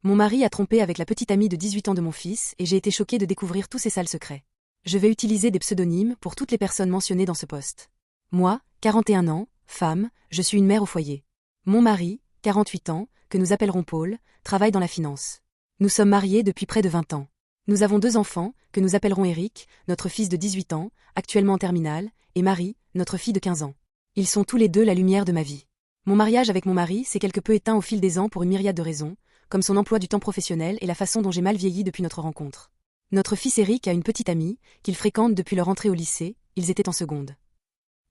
Mon mari a trompé avec la petite amie de 18 ans de mon fils et j'ai été choquée de découvrir tous ces sales secrets. Je vais utiliser des pseudonymes pour toutes les personnes mentionnées dans ce post. Moi, 41 ans, femme, je suis une mère au foyer. Mon mari, 48 ans, que nous appellerons Paul, travaille dans la finance. Nous sommes mariés depuis près de 20 ans. Nous avons 2 enfants, que nous appellerons Eric, notre fils de 18 ans, actuellement en terminale, et Marie, notre fille de 15 ans. Ils sont tous les deux la lumière de ma vie. Mon mariage avec mon mari s'est quelque peu éteint au fil des ans pour une myriade de raisons, comme son emploi du temps professionnel et la façon dont j'ai mal vieilli depuis notre rencontre. Notre fils Eric a une petite amie, qu'il fréquente depuis leur entrée au lycée, ils étaient en seconde.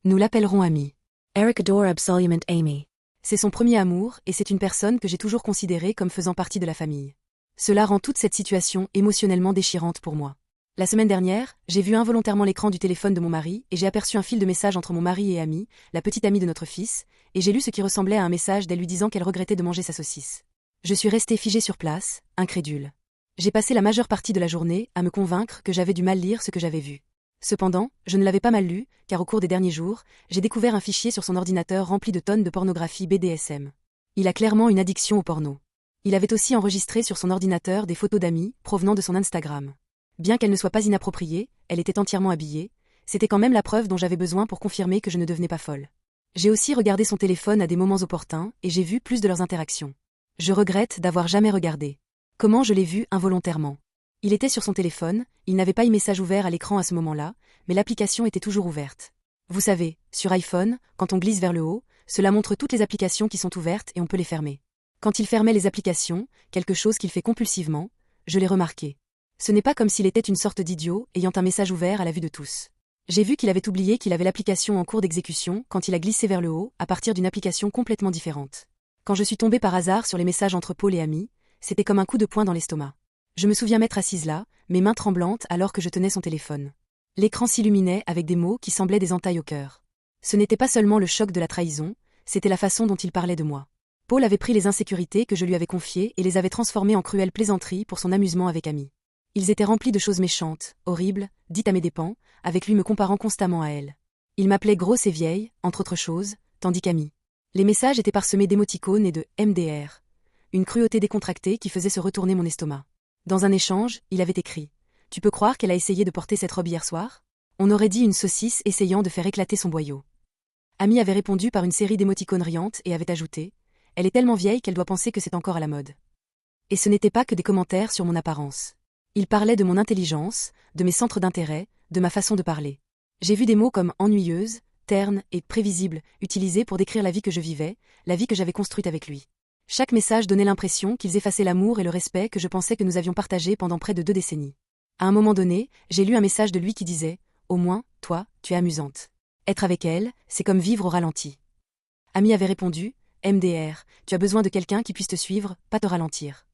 Nous l'appellerons Amy. Eric adore absolument Amy. C'est son premier amour et c'est une personne que j'ai toujours considérée comme faisant partie de la famille. Cela rend toute cette situation émotionnellement déchirante pour moi. La semaine dernière, j'ai vu involontairement l'écran du téléphone de mon mari et j'ai aperçu un fil de messages entre mon mari et Amy, la petite amie de notre fils, et j'ai lu ce qui ressemblait à un message d'elle lui disant qu'elle regrettait de manger sa saucisse. Je suis restée figée sur place, incrédule. J'ai passé la majeure partie de la journée à me convaincre que j'avais du mal lire ce que j'avais vu. Cependant, je ne l'avais pas mal lu, car au cours des derniers jours, j'ai découvert un fichier sur son ordinateur rempli de tonnes de pornographie BDSM. Il a clairement une addiction au porno. Il avait aussi enregistré sur son ordinateur des photos d'amis provenant de son Instagram. Bien qu'elle ne soit pas inappropriée, elle était entièrement habillée, c'était quand même la preuve dont j'avais besoin pour confirmer que je ne devenais pas folle. J'ai aussi regardé son téléphone à des moments opportuns et j'ai vu plus de leurs interactions. Je regrette d'avoir jamais regardé. Comment je l'ai vu involontairement? Il était sur son téléphone, il n'avait pas eu message ouvert à l'écran à ce moment-là, mais l'application était toujours ouverte. Vous savez, sur iPhone, quand on glisse vers le haut, cela montre toutes les applications qui sont ouvertes et on peut les fermer. Quand il fermait les applications, quelque chose qu'il fait compulsivement, je l'ai remarqué. Ce n'est pas comme s'il était une sorte d'idiot ayant un message ouvert à la vue de tous. J'ai vu qu'il avait oublié qu'il avait l'application en cours d'exécution quand il a glissé vers le haut à partir d'une application complètement différente. Quand je suis tombée par hasard sur les messages entre Paul et Amy, c'était comme un coup de poing dans l'estomac. Je me souviens m'être assise là, mes mains tremblantes alors que je tenais son téléphone. L'écran s'illuminait avec des mots qui semblaient des entailles au cœur. Ce n'était pas seulement le choc de la trahison, c'était la façon dont il parlait de moi. Paul avait pris les insécurités que je lui avais confiées et les avait transformées en cruelles plaisanteries pour son amusement avec Amy. Ils étaient remplis de choses méchantes, horribles, dites à mes dépens, avec lui me comparant constamment à elle. Il m'appelait grosse et vieille, entre autres choses, tandis qu'Amy. Les messages étaient parsemés d'émoticônes et de MDR. Une cruauté décontractée qui faisait se retourner mon estomac. Dans un échange, il avait écrit « Tu peux croire qu'elle a essayé de porter cette robe hier soir ?» On aurait dit une saucisse essayant de faire éclater son boyau. Amy avait répondu par une série d'émoticônes riantes et avait ajouté « Elle est tellement vieille qu'elle doit penser que c'est encore à la mode. » Et ce n'était pas que des commentaires sur mon apparence. Il parlait de mon intelligence, de mes centres d'intérêt, de ma façon de parler. J'ai vu des mots comme ennuyeuse, terne et prévisible utilisés pour décrire la vie que je vivais, la vie que j'avais construite avec lui. Chaque message donnait l'impression qu'ils effaçaient l'amour et le respect que je pensais que nous avions partagé pendant près de 2 décennies. À un moment donné, j'ai lu un message de lui qui disait « Au moins, toi, tu es amusante. Être avec elle, c'est comme vivre au ralenti. » Amy avait répondu « MDR, tu as besoin de quelqu'un qui puisse te suivre, pas te ralentir. »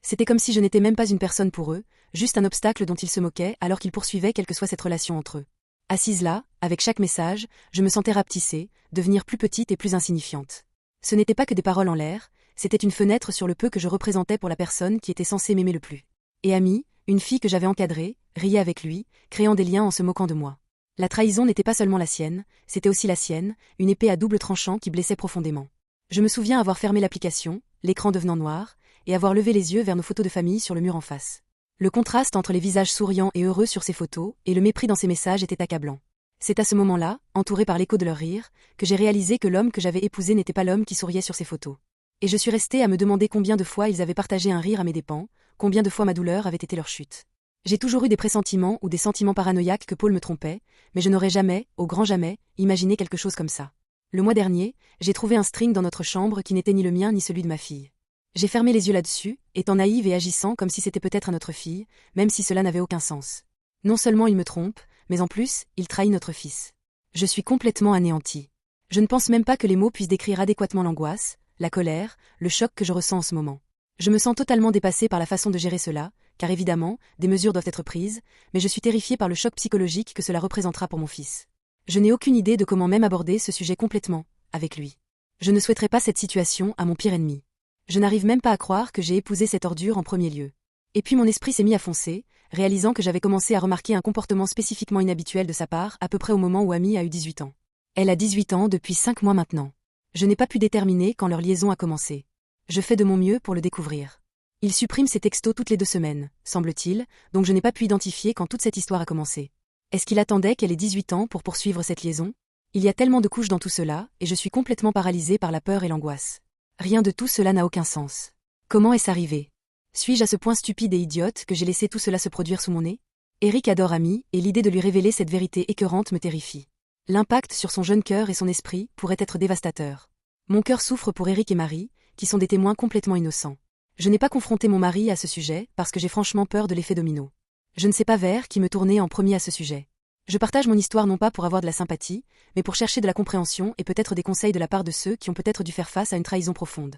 C'était comme si je n'étais même pas une personne pour eux, juste un obstacle dont ils se moquaient alors qu'ils poursuivaient quelle que soit cette relation entre eux. Assise là, avec chaque message, je me sentais rapetissée, devenir plus petite et plus insignifiante. Ce n'était pas que des paroles en l'air, c'était une fenêtre sur le peu que je représentais pour la personne qui était censée m'aimer le plus. Et Amy, une fille que j'avais encadrée, riait avec lui, créant des liens en se moquant de moi. La trahison n'était pas seulement la sienne, c'était aussi la sienne, une épée à double tranchant qui blessait profondément. Je me souviens avoir fermé l'application, l'écran devenant noir, et avoir levé les yeux vers nos photos de famille sur le mur en face. Le contraste entre les visages souriants et heureux sur ces photos et le mépris dans ces messages était accablant. C'est à ce moment-là, entouré par l'écho de leur rire, que j'ai réalisé que l'homme que j'avais épousé n'était pas l'homme qui souriait sur ces photos. Et je suis restée à me demander combien de fois ils avaient partagé un rire à mes dépens, combien de fois ma douleur avait été leur chute. J'ai toujours eu des pressentiments ou des sentiments paranoïaques que Paul me trompait, mais je n'aurais jamais, au grand jamais, imaginé quelque chose comme ça. Le mois dernier, j'ai trouvé un string dans notre chambre qui n'était ni le mien ni celui de ma fille. J'ai fermé les yeux là-dessus, étant naïve et agissant comme si c'était peut-être à notre fille, même si cela n'avait aucun sens. Non seulement il me trompe, mais en plus, il trahit notre fils. Je suis complètement anéantie. Je ne pense même pas que les mots puissent décrire adéquatement l'angoisse, la colère, le choc que je ressens en ce moment. Je me sens totalement dépassée par la façon de gérer cela, car évidemment, des mesures doivent être prises, mais je suis terrifiée par le choc psychologique que cela représentera pour mon fils. Je n'ai aucune idée de comment même aborder ce sujet complètement, avec lui. Je ne souhaiterais pas cette situation à mon pire ennemi. Je n'arrive même pas à croire que j'ai épousé cette ordure en premier lieu. Et puis mon esprit s'est mis à foncer, réalisant que j'avais commencé à remarquer un comportement spécifiquement inhabituel de sa part à peu près au moment où Amy a eu 18 ans. Elle a 18 ans depuis 5 mois maintenant. Je n'ai pas pu déterminer quand leur liaison a commencé. Je fais de mon mieux pour le découvrir. Il supprime ses textos toutes les 2 semaines, semble-t-il, donc je n'ai pas pu identifier quand toute cette histoire a commencé. Est-ce qu'il attendait qu'elle ait 18 ans pour poursuivre cette liaison? Il y a tellement de couches dans tout cela, et je suis complètement paralysée par la peur et l'angoisse. Rien de tout cela n'a aucun sens. Comment est-ce arrivé? Suis-je à ce point stupide et idiote que j'ai laissé tout cela se produire sous mon nez? Eric adore Amy, et l'idée de lui révéler cette vérité écœurante me terrifie. L'impact sur son jeune cœur et son esprit pourrait être dévastateur. Mon cœur souffre pour Eric et Marie, qui sont des témoins complètement innocents. Je n'ai pas confronté mon mari à ce sujet parce que j'ai franchement peur de l'effet domino. Je ne sais pas vers qui me tourner en premier à ce sujet. Je partage mon histoire non pas pour avoir de la sympathie, mais pour chercher de la compréhension et peut-être des conseils de la part de ceux qui ont peut-être dû faire face à une trahison profonde.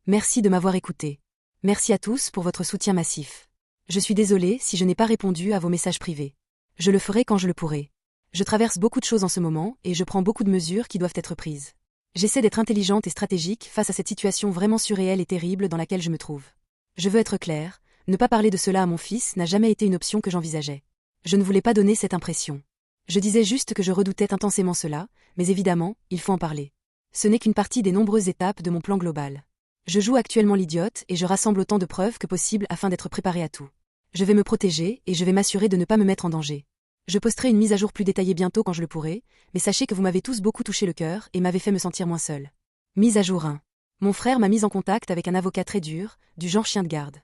Merci de m'avoir écouté. Merci à tous pour votre soutien massif. Je suis désolée si je n'ai pas répondu à vos messages privés. Je le ferai quand je le pourrai. Je traverse beaucoup de choses en ce moment et je prends beaucoup de mesures qui doivent être prises. J'essaie d'être intelligente et stratégique face à cette situation vraiment surréelle et terrible dans laquelle je me trouve. Je veux être claire, ne pas parler de cela à mon fils n'a jamais été une option que j'envisageais. Je ne voulais pas donner cette impression. Je disais juste que je redoutais intensément cela, mais évidemment, il faut en parler. Ce n'est qu'une partie des nombreuses étapes de mon plan global. Je joue actuellement l'idiote et je rassemble autant de preuves que possible afin d'être préparée à tout. Je vais me protéger et je vais m'assurer de ne pas me mettre en danger. Je posterai une mise à jour plus détaillée bientôt quand je le pourrai, mais sachez que vous m'avez tous beaucoup touché le cœur et m'avez fait me sentir moins seule. Mise à jour 1. Mon frère m'a mise en contact avec un avocat très dur, du genre chien de garde.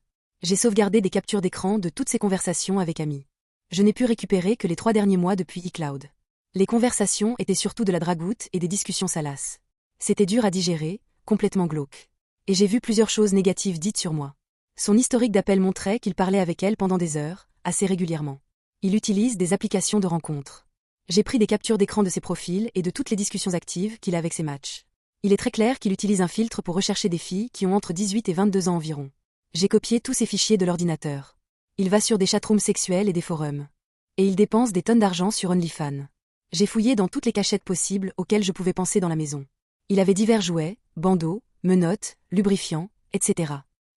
J'ai sauvegardé des captures d'écran de toutes ces conversations avec Amy. Je n'ai pu récupérer que les 3 derniers mois depuis iCloud. Les conversations étaient surtout de la dragoute et des discussions salaces. C'était dur à digérer, complètement glauque. Et j'ai vu plusieurs choses négatives dites sur moi. Son historique d'appels montrait qu'il parlait avec elle pendant des heures, assez régulièrement. Il utilise des applications de rencontres. J'ai pris des captures d'écran de ses profils et de toutes les discussions actives qu'il a avec ses matchs. Il est très clair qu'il utilise un filtre pour rechercher des filles qui ont entre 18 et 22 ans environ. J'ai copié tous ces fichiers de l'ordinateur. Il va sur des chatrooms sexuels et des forums. Et il dépense des tonnes d'argent sur OnlyFans. J'ai fouillé dans toutes les cachettes possibles auxquelles je pouvais penser dans la maison. Il avait divers jouets, bandeaux, menottes, lubrifiants, etc.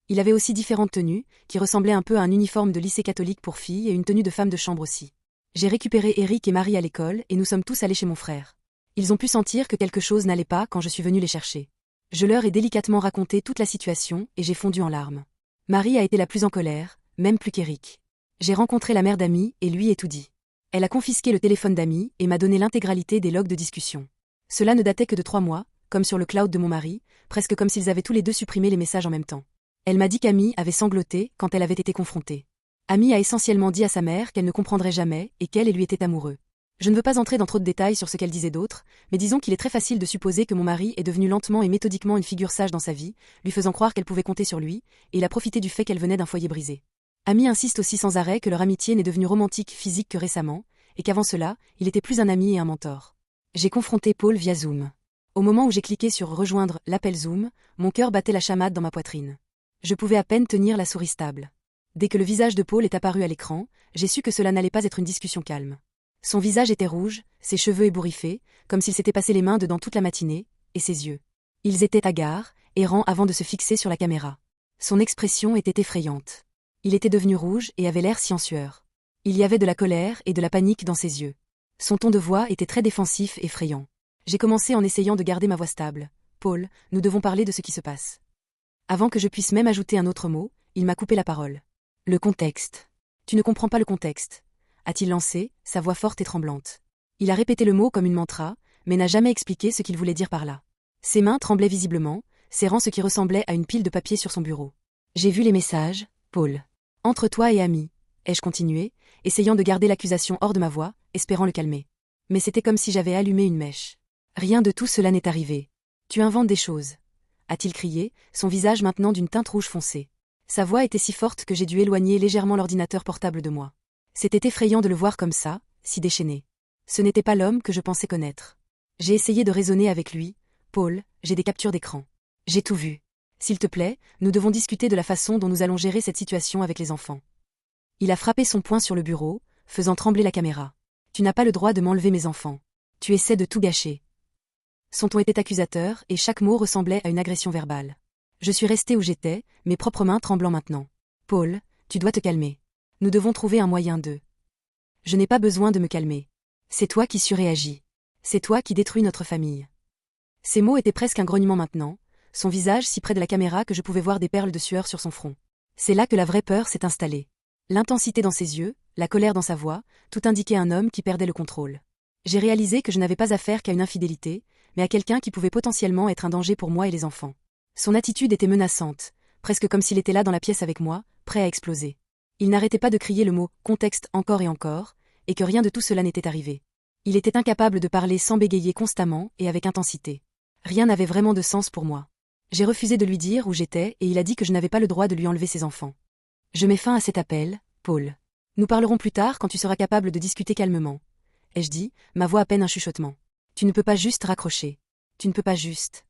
Il avait aussi différentes tenues, qui ressemblaient un peu à un uniforme de lycée catholique pour filles et une tenue de femme de chambre aussi. J'ai récupéré Eric et Marie à l'école et nous sommes tous allés chez mon frère. Ils ont pu sentir que quelque chose n'allait pas quand je suis venue les chercher. Je leur ai délicatement raconté toute la situation et j'ai fondu en larmes. Marie a été la plus en colère, même plus qu'Eric. J'ai rencontré la mère d'Amy et lui ai tout dit. Elle a confisqué le téléphone d'Amy et m'a donné l'intégralité des logs de discussion. Cela ne datait que de 3 mois, comme sur le cloud de mon mari, presque comme s'ils avaient tous les deux supprimé les messages en même temps. Elle m'a dit qu'Amy avait sangloté quand elle avait été confrontée. Amy a essentiellement dit à sa mère qu'elle ne comprendrait jamais et qu'elle et lui étaient amoureux. Je ne veux pas entrer dans trop de détails sur ce qu'elle disait d'autre, mais disons qu'il est très facile de supposer que mon mari est devenu lentement et méthodiquement une figure sage dans sa vie, lui faisant croire qu'elle pouvait compter sur lui, et il a profité du fait qu'elle venait d'un foyer brisé. Amy insiste aussi sans arrêt que leur amitié n'est devenue romantique physique que récemment, et qu'avant cela, il était plus un ami et un mentor. J'ai confronté Paul via Zoom. Au moment où j'ai cliqué sur « Rejoindre l'appel Zoom », mon cœur battait la chamade dans ma poitrine. Je pouvais à peine tenir la souris stable. Dès que le visage de Paul est apparu à l'écran, j'ai su que cela n'allait pas être une discussion calme. Son visage était rouge, ses cheveux ébouriffés, comme s'il s'était passé les mains dedans toute la matinée, et ses yeux. Ils étaient hagards, errants avant de se fixer sur la caméra. Son expression était effrayante. Il était devenu rouge et avait l'air si en sueur. Il y avait de la colère et de la panique dans ses yeux. Son ton de voix était très défensif et effrayant. J'ai commencé en essayant de garder ma voix stable. « Paul, nous devons parler de ce qui se passe. » Avant que je puisse même ajouter un autre mot, il m'a coupé la parole. « Le contexte. Tu ne comprends pas le contexte. » A-t-il lancé, sa voix forte et tremblante. Il a répété le mot comme une mantra, mais n'a jamais expliqué ce qu'il voulait dire par là. Ses mains tremblaient visiblement, serrant ce qui ressemblait à une pile de papier sur son bureau. J'ai vu les messages, Paul. Entre toi et Amy, ai-je continué, essayant de garder l'accusation hors de ma voix, espérant le calmer. Mais c'était comme si j'avais allumé une mèche. Rien de tout cela n'est arrivé. Tu inventes des choses. A-t-il crié, son visage maintenant d'une teinte rouge foncé. Sa voix était si forte que j'ai dû éloigner légèrement l'ordinateur portable de moi. C'était effrayant de le voir comme ça, si déchaîné. Ce n'était pas l'homme que je pensais connaître. J'ai essayé de raisonner avec lui. Paul, j'ai des captures d'écran. J'ai tout vu. S'il te plaît, nous devons discuter de la façon dont nous allons gérer cette situation avec les enfants. Il a frappé son poing sur le bureau, faisant trembler la caméra. Tu n'as pas le droit de m'enlever mes enfants. Tu essaies de tout gâcher. Son ton était accusateur et chaque mot ressemblait à une agression verbale. Je suis restée où j'étais, mes propres mains tremblant maintenant. Paul, tu dois te calmer. Nous devons trouver un moyen de... Je n'ai pas besoin de me calmer. C'est toi qui surréagis. C'est toi qui détruis notre famille. Ces mots étaient presque un grognement maintenant, son visage si près de la caméra que je pouvais voir des perles de sueur sur son front. C'est là que la vraie peur s'est installée. L'intensité dans ses yeux, la colère dans sa voix, tout indiquait un homme qui perdait le contrôle. J'ai réalisé que je n'avais pas affaire qu'à une infidélité, mais à quelqu'un qui pouvait potentiellement être un danger pour moi et les enfants. Son attitude était menaçante, presque comme s'il était là dans la pièce avec moi, prêt à exploser. Il n'arrêtait pas de crier le mot « contexte » encore et encore, et que rien de tout cela n'était arrivé. Il était incapable de parler sans bégayer constamment et avec intensité. Rien n'avait vraiment de sens pour moi. J'ai refusé de lui dire où j'étais et il a dit que je n'avais pas le droit de lui enlever ses enfants. Je mets fin à cet appel, Paul. Nous parlerons plus tard quand tu seras capable de discuter calmement. Ai-je dit, ma voix à peine un chuchotement. Tu ne peux pas juste raccrocher. Tu ne peux pas juste.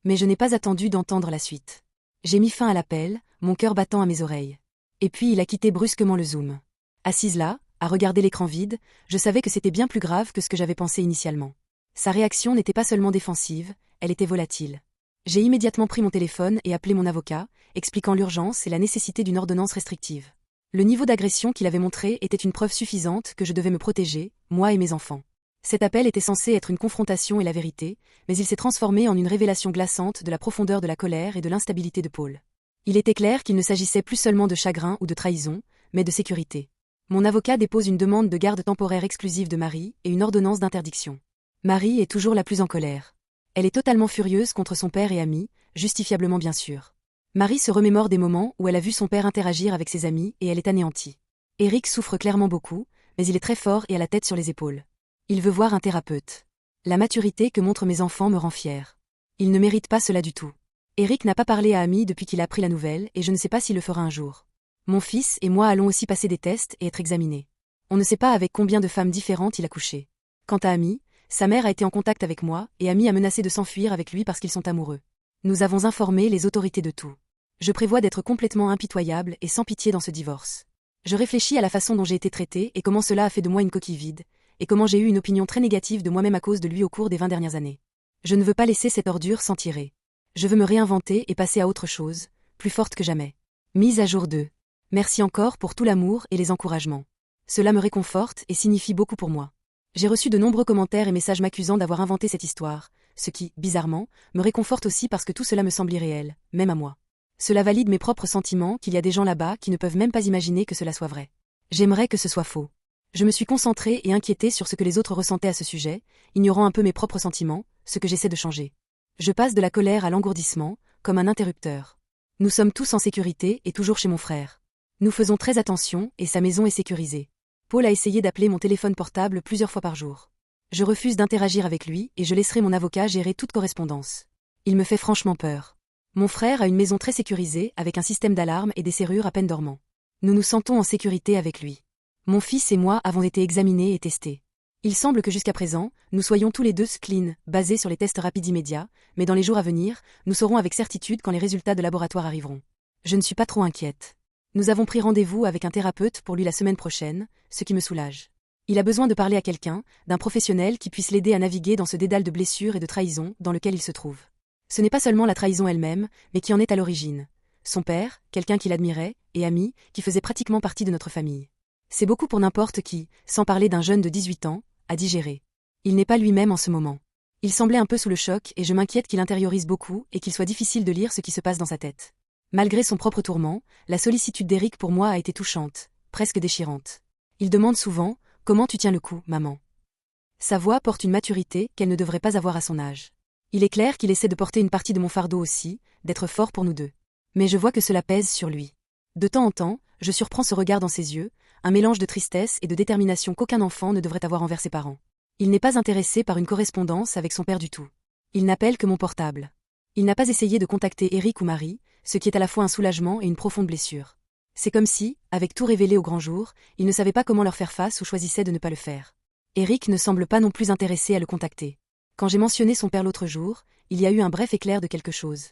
Mais je n'ai pas attendu d'entendre la suite. J'ai mis fin à l'appel, mon cœur battant à mes oreilles. Et puis il a quitté brusquement le Zoom. Assise là, à regarder l'écran vide, je savais que c'était bien plus grave que ce que j'avais pensé initialement. Sa réaction n'était pas seulement défensive, elle était volatile. J'ai immédiatement pris mon téléphone et appelé mon avocat, expliquant l'urgence et la nécessité d'une ordonnance restrictive. Le niveau d'agression qu'il avait montré était une preuve suffisante que je devais me protéger, moi et mes enfants. Cet appel était censé être une confrontation et la vérité, mais il s'est transformé en une révélation glaçante de la profondeur de la colère et de l'instabilité de Paul. Il était clair qu'il ne s'agissait plus seulement de chagrin ou de trahison, mais de sécurité. Mon avocat dépose une demande de garde temporaire exclusive de Marie et une ordonnance d'interdiction. Marie est toujours la plus en colère. Elle est totalement furieuse contre son père et amis, justifiablement bien sûr. Marie se remémore des moments où elle a vu son père interagir avec ses amis et elle est anéantie. Eric souffre clairement beaucoup, mais il est très fort et a la tête sur les épaules. Il veut voir un thérapeute. La maturité que montrent mes enfants me rend fière. Ils ne méritent pas cela du tout. Eric n'a pas parlé à Amy depuis qu'il a appris la nouvelle et je ne sais pas s'il le fera un jour. Mon fils et moi allons aussi passer des tests et être examinés. On ne sait pas avec combien de femmes différentes il a couché. Quant à Amy, sa mère a été en contact avec moi et Amy a menacé de s'enfuir avec lui parce qu'ils sont amoureux. Nous avons informé les autorités de tout. Je prévois d'être complètement impitoyable et sans pitié dans ce divorce. Je réfléchis à la façon dont j'ai été traitée et comment cela a fait de moi une coquille vide, et comment j'ai eu une opinion très négative de moi-même à cause de lui au cours des 20 dernières années. Je ne veux pas laisser cette ordure s'en tirer. Je veux me réinventer et passer à autre chose, plus forte que jamais. Mise à jour 2. Merci encore pour tout l'amour et les encouragements. Cela me réconforte et signifie beaucoup pour moi. J'ai reçu de nombreux commentaires et messages m'accusant d'avoir inventé cette histoire, ce qui, bizarrement, me réconforte aussi parce que tout cela me semble irréel, même à moi. Cela valide mes propres sentiments qu'il y a des gens là-bas qui ne peuvent même pas imaginer que cela soit vrai. J'aimerais que ce soit faux. Je me suis concentrée et inquiétée sur ce que les autres ressentaient à ce sujet, ignorant un peu mes propres sentiments, ce que j'essaie de changer. Je passe de la colère à l'engourdissement, comme un interrupteur. Nous sommes tous en sécurité et toujours chez mon frère. Nous faisons très attention et sa maison est sécurisée. Paul a essayé d'appeler mon téléphone portable plusieurs fois par jour. Je refuse d'interagir avec lui et je laisserai mon avocat gérer toute correspondance. Il me fait franchement peur. Mon frère a une maison très sécurisée avec un système d'alarme et des serrures à peine dormant. Nous nous sentons en sécurité avec lui. Mon fils et moi avons été examinés et testés. Il semble que jusqu'à présent, nous soyons tous les deux clean, basés sur les tests rapides immédiats, mais dans les jours à venir, nous saurons avec certitude quand les résultats de laboratoire arriveront. Je ne suis pas trop inquiète. Nous avons pris rendez-vous avec un thérapeute pour lui la semaine prochaine, ce qui me soulage. Il a besoin de parler à quelqu'un, d'un professionnel qui puisse l'aider à naviguer dans ce dédale de blessures et de trahisons dans lequel il se trouve. Ce n'est pas seulement la trahison elle-même, mais qui en est à l'origine. Son père, quelqu'un qu'il admirait, et ami, qui faisait pratiquement partie de notre famille. C'est beaucoup pour n'importe qui, sans parler d'un jeune de 18 ans, à digérer. Il n'est pas lui-même en ce moment. Il semblait un peu sous le choc et je m'inquiète qu'il intériorise beaucoup et qu'il soit difficile de lire ce qui se passe dans sa tête. Malgré son propre tourment, la sollicitude d'Eric pour moi a été touchante, presque déchirante. Il demande souvent « Comment tu tiens le coup, maman ?» Sa voix porte une maturité qu'elle ne devrait pas avoir à son âge. Il est clair qu'il essaie de porter une partie de mon fardeau aussi, d'être fort pour nous deux. Mais je vois que cela pèse sur lui. De temps en temps, je surprends ce regard dans ses yeux, un mélange de tristesse et de détermination qu'aucun enfant ne devrait avoir envers ses parents. Il n'est pas intéressé par une correspondance avec son père du tout. Il n'appelle que mon portable. Il n'a pas essayé de contacter Eric ou Marie, ce qui est à la fois un soulagement et une profonde blessure. C'est comme si, avec tout révélé au grand jour, il ne savait pas comment leur faire face ou choisissait de ne pas le faire. Eric ne semble pas non plus intéressé à le contacter. Quand j'ai mentionné son père l'autre jour, il y a eu un bref éclair de quelque chose.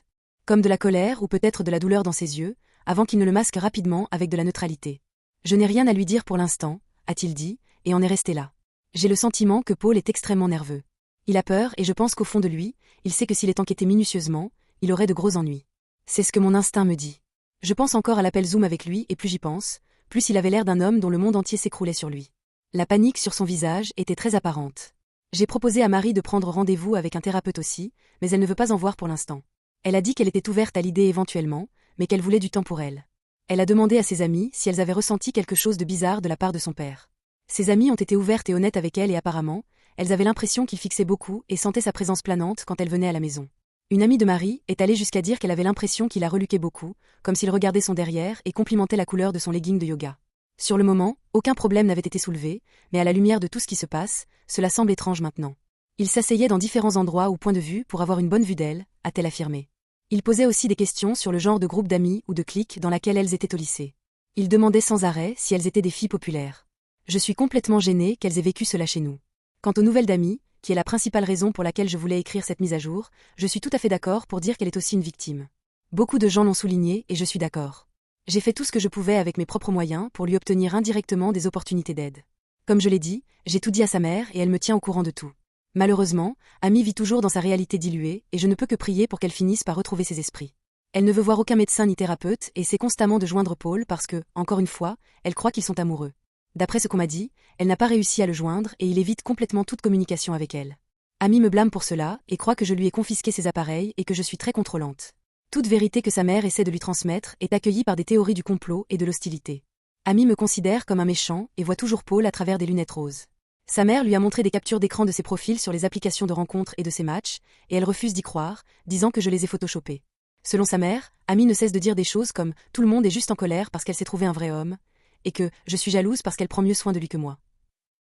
Comme de la colère ou peut-être de la douleur dans ses yeux, avant qu'il ne le masque rapidement avec de la neutralité. Je n'ai rien à lui dire pour l'instant, a-t-il dit, et en est resté là. J'ai le sentiment que Paul est extrêmement nerveux. Il a peur et je pense qu'au fond de lui, il sait que s'il est enquêté minutieusement, il aurait de gros ennuis. C'est ce que mon instinct me dit. Je pense encore à l'appel Zoom avec lui et plus j'y pense, plus il avait l'air d'un homme dont le monde entier s'écroulait sur lui. La panique sur son visage était très apparente. J'ai proposé à Marie de prendre rendez-vous avec un thérapeute aussi, mais elle ne veut pas en voir pour l'instant. Elle a dit qu'elle était ouverte à l'idée éventuellement, mais qu'elle voulait du temps pour elle. Elle a demandé à ses amies si elles avaient ressenti quelque chose de bizarre de la part de son père. Ses amies ont été ouvertes et honnêtes avec elle et apparemment, elles avaient l'impression qu'il fixait beaucoup et sentaient sa présence planante quand elle venait à la maison. Une amie de Marie est allée jusqu'à dire qu'elle avait l'impression qu'il la reluquait beaucoup, comme s'il regardait son derrière et complimentait la couleur de son legging de yoga. Sur le moment, aucun problème n'avait été soulevé, mais à la lumière de tout ce qui se passe, cela semble étrange maintenant. Il s'asseyait dans différents endroits ou points de vue pour avoir une bonne vue d'elle, a-t-elle affirmé. Il posait aussi des questions sur le genre de groupe d'amis ou de clique dans laquelle elles étaient au lycée. Il demandait sans arrêt si elles étaient des filles populaires. Je suis complètement gênée qu'elles aient vécu cela chez nous. Quant aux nouvelles d'amis, qui est la principale raison pour laquelle je voulais écrire cette mise à jour, je suis tout à fait d'accord pour dire qu'elle est aussi une victime. Beaucoup de gens l'ont souligné et je suis d'accord. J'ai fait tout ce que je pouvais avec mes propres moyens pour lui obtenir indirectement des opportunités d'aide. Comme je l'ai dit, j'ai tout dit à sa mère et elle me tient au courant de tout. Malheureusement, Amy vit toujours dans sa réalité diluée et je ne peux que prier pour qu'elle finisse par retrouver ses esprits. Elle ne veut voir aucun médecin ni thérapeute et essaie constamment de joindre Paul parce que, encore une fois, elle croit qu'ils sont amoureux. D'après ce qu'on m'a dit, elle n'a pas réussi à le joindre et il évite complètement toute communication avec elle. Amy me blâme pour cela et croit que je lui ai confisqué ses appareils et que je suis très contrôlante. Toute vérité que sa mère essaie de lui transmettre est accueillie par des théories du complot et de l'hostilité. Amy me considère comme un méchant et voit toujours Paul à travers des lunettes roses. Sa mère lui a montré des captures d'écran de ses profils sur les applications de rencontres et de ses matchs, et elle refuse d'y croire, disant que je les ai photoshopés. Selon sa mère, Amy ne cesse de dire des choses comme « tout le monde est juste en colère parce qu'elle s'est trouvée un vrai homme » et que « je suis jalouse parce qu'elle prend mieux soin de lui que moi ».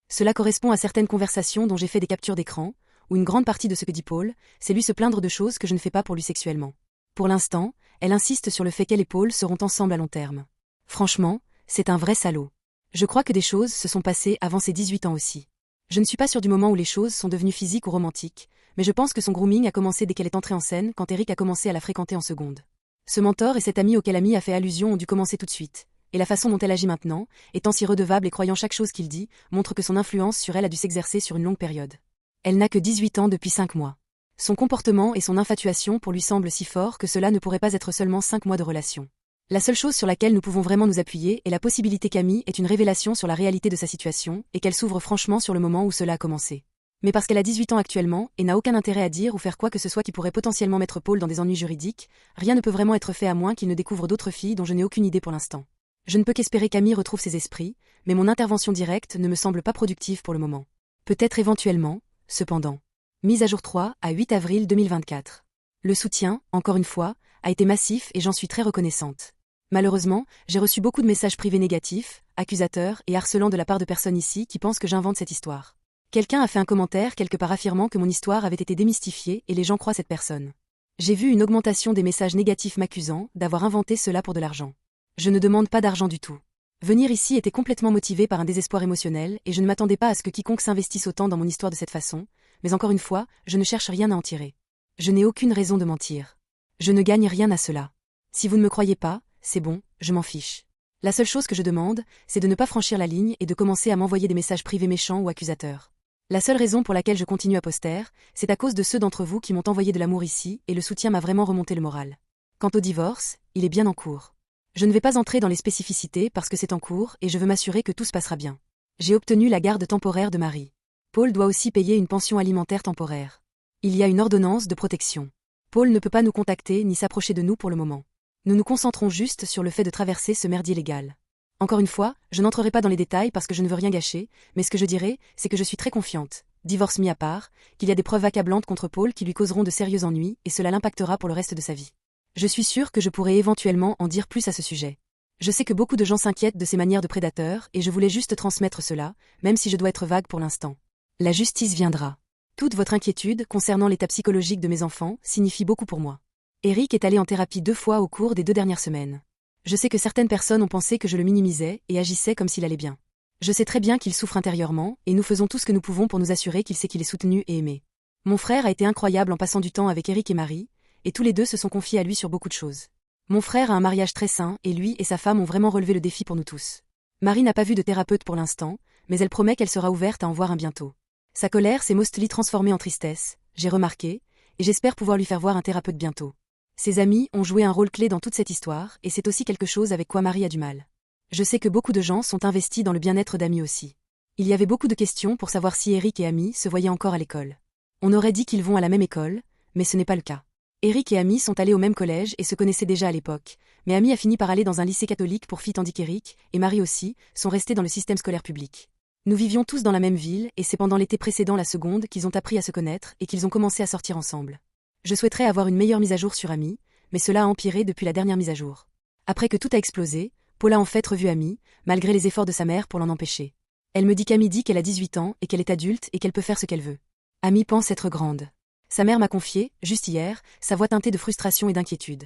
Cela correspond à certaines conversations dont j'ai fait des captures d'écran, où une grande partie de ce que dit Paul, c'est lui se plaindre de choses que je ne fais pas pour lui sexuellement. Pour l'instant, elle insiste sur le fait qu'elle et Paul seront ensemble à long terme. Franchement, c'est un vrai salaud. Je crois que des choses se sont passées avant ses 18 ans aussi. Je ne suis pas sûre du moment où les choses sont devenues physiques ou romantiques, mais je pense que son grooming a commencé dès qu'elle est entrée en scène quand Eric a commencé à la fréquenter en seconde. Ce mentor et cet ami auquel Amy a fait allusion ont dû commencer tout de suite, et la façon dont elle agit maintenant, étant si redevable et croyant chaque chose qu'il dit, montre que son influence sur elle a dû s'exercer sur une longue période. Elle n'a que 18 ans depuis 5 mois. Son comportement et son infatuation pour lui semblent si forts que cela ne pourrait pas être seulement 5 mois de relation. La seule chose sur laquelle nous pouvons vraiment nous appuyer est la possibilité qu'Amy ait une révélation sur la réalité de sa situation et qu'elle s'ouvre franchement sur le moment où cela a commencé. Mais parce qu'elle a 18 ans actuellement et n'a aucun intérêt à dire ou faire quoi que ce soit qui pourrait potentiellement mettre Paul dans des ennuis juridiques, rien ne peut vraiment être fait à moins qu'il ne découvre d'autres filles dont je n'ai aucune idée pour l'instant. Je ne peux qu'espérer qu'Amy retrouve ses esprits, mais mon intervention directe ne me semble pas productive pour le moment. Peut-être éventuellement, cependant. Mise à jour 3 à 8 avril 2024. Le soutien, encore une fois, a été massif et j'en suis très reconnaissante. Malheureusement, j'ai reçu beaucoup de messages privés négatifs, accusateurs et harcelants de la part de personnes ici qui pensent que j'invente cette histoire. Quelqu'un a fait un commentaire quelque part affirmant que mon histoire avait été démystifiée et les gens croient cette personne. J'ai vu une augmentation des messages négatifs m'accusant d'avoir inventé cela pour de l'argent. Je ne demande pas d'argent du tout. Venir ici était complètement motivé par un désespoir émotionnel et je ne m'attendais pas à ce que quiconque s'investisse autant dans mon histoire de cette façon, mais encore une fois, je ne cherche rien à en tirer. Je n'ai aucune raison de mentir. Je ne gagne rien à cela. Si vous ne me croyez pas, c'est bon, je m'en fiche. La seule chose que je demande, c'est de ne pas franchir la ligne et de commencer à m'envoyer des messages privés méchants ou accusateurs. La seule raison pour laquelle je continue à poster, c'est à cause de ceux d'entre vous qui m'ont envoyé de l'amour ici et le soutien m'a vraiment remonté le moral. Quant au divorce, il est bien en cours. Je ne vais pas entrer dans les spécificités parce que c'est en cours et je veux m'assurer que tout se passera bien. J'ai obtenu la garde temporaire de Marie. Paul doit aussi payer une pension alimentaire temporaire. Il y a une ordonnance de protection. Paul ne peut pas nous contacter ni s'approcher de nous pour le moment. Nous nous concentrons juste sur le fait de traverser ce merdier légal. Encore une fois, je n'entrerai pas dans les détails parce que je ne veux rien gâcher, mais ce que je dirais, c'est que je suis très confiante, divorce mis à part, qu'il y a des preuves accablantes contre Paul qui lui causeront de sérieux ennuis et cela l'impactera pour le reste de sa vie. Je suis sûre que je pourrais éventuellement en dire plus à ce sujet. Je sais que beaucoup de gens s'inquiètent de ces manières de prédateurs et je voulais juste transmettre cela, même si je dois être vague pour l'instant. La justice viendra. Toute votre inquiétude concernant l'état psychologique de mes enfants signifie beaucoup pour moi. Eric est allé en thérapie 2 fois au cours des 2 dernières semaines. Je sais que certaines personnes ont pensé que je le minimisais et agissais comme s'il allait bien. Je sais très bien qu'il souffre intérieurement et nous faisons tout ce que nous pouvons pour nous assurer qu'il sait qu'il est soutenu et aimé. Mon frère a été incroyable en passant du temps avec Eric et Marie, et tous les deux se sont confiés à lui sur beaucoup de choses. Mon frère a un mariage très sain et lui et sa femme ont vraiment relevé le défi pour nous tous. Marie n'a pas vu de thérapeute pour l'instant, mais elle promet qu'elle sera ouverte à en voir un bientôt. Sa colère s'est mostly transformée en tristesse, j'ai remarqué, et j'espère pouvoir lui faire voir un thérapeute bientôt. Ses amis ont joué un rôle clé dans toute cette histoire et c'est aussi quelque chose avec quoi Marie a du mal. Je sais que beaucoup de gens sont investis dans le bien-être d'Amy aussi. Il y avait beaucoup de questions pour savoir si Eric et Amy se voyaient encore à l'école. On aurait dit qu'ils vont à la même école, mais ce n'est pas le cas. Eric et Amy sont allés au même collège et se connaissaient déjà à l'époque, mais Amy a fini par aller dans un lycée catholique pour filles tandis qu'Eric, et Marie aussi, sont restés dans le système scolaire public. Nous vivions tous dans la même ville et c'est pendant l'été précédent la seconde qu'ils ont appris à se connaître et qu'ils ont commencé à sortir ensemble. Je souhaiterais avoir une meilleure mise à jour sur Amy, mais cela a empiré depuis la dernière mise à jour. Après que tout a explosé, Paul a en fait revu Amy, malgré les efforts de sa mère pour l'en empêcher. Elle me dit qu'Amy dit qu'elle a 18 ans et qu'elle est adulte et qu'elle peut faire ce qu'elle veut. Amy pense être grande. Sa mère m'a confié, juste hier, sa voix teintée de frustration et d'inquiétude.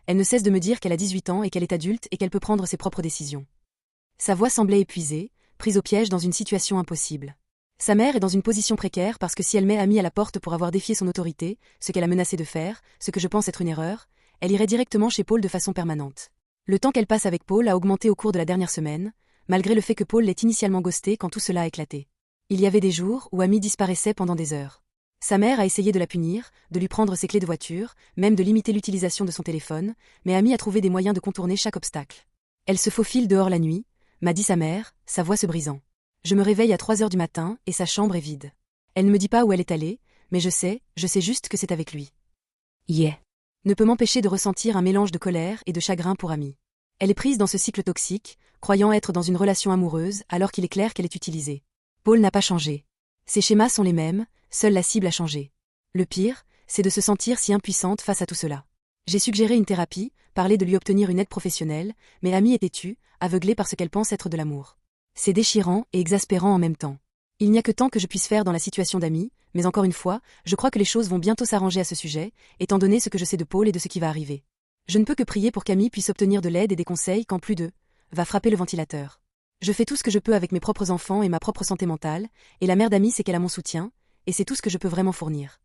Elle ne cesse de me dire qu'elle a 18 ans et qu'elle est adulte et qu'elle peut prendre ses propres décisions. Sa voix semblait épuisée, prise au piège dans une situation impossible. Sa mère est dans une position précaire parce que si elle met Amy à la porte pour avoir défié son autorité, ce qu'elle a menacé de faire, ce que je pense être une erreur, elle irait directement chez Paul de façon permanente. Le temps qu'elle passe avec Paul a augmenté au cours de la dernière semaine, malgré le fait que Paul l'ait initialement ghosté quand tout cela a éclaté. Il y avait des jours où Amy disparaissait pendant des heures. Sa mère a essayé de la punir, de lui prendre ses clés de voiture, même de limiter l'utilisation de son téléphone, mais Amy a trouvé des moyens de contourner chaque obstacle. Elle se faufile dehors la nuit, m'a dit sa mère, sa voix se brisant. Je me réveille à 3 heures du matin et sa chambre est vide. Elle ne me dit pas où elle est allée, mais je sais juste que c'est avec lui. Yeah. Ne peut m'empêcher de ressentir un mélange de colère et de chagrin pour Amy. Elle est prise dans ce cycle toxique, croyant être dans une relation amoureuse alors qu'il est clair qu'elle est utilisée. Paul n'a pas changé. Ses schémas sont les mêmes, seule la cible a changé. Le pire, c'est de se sentir si impuissante face à tout cela. J'ai suggéré une thérapie, parlé de lui obtenir une aide professionnelle, mais Amy est têtue, aveuglée par ce qu'elle pense être de l'amour. C'est déchirant et exaspérant en même temps. Il n'y a que tant que je puisse faire dans la situation d'Amy, mais encore une fois, je crois que les choses vont bientôt s'arranger à ce sujet, étant donné ce que je sais de Paul et de ce qui va arriver. Je ne peux que prier pour qu'Amy puisse obtenir de l'aide et des conseils quand plus de va frapper le ventilateur. Je fais tout ce que je peux avec mes propres enfants et ma propre santé mentale, et la mère d'Amy sait qu'elle a mon soutien, et c'est tout ce que je peux vraiment fournir.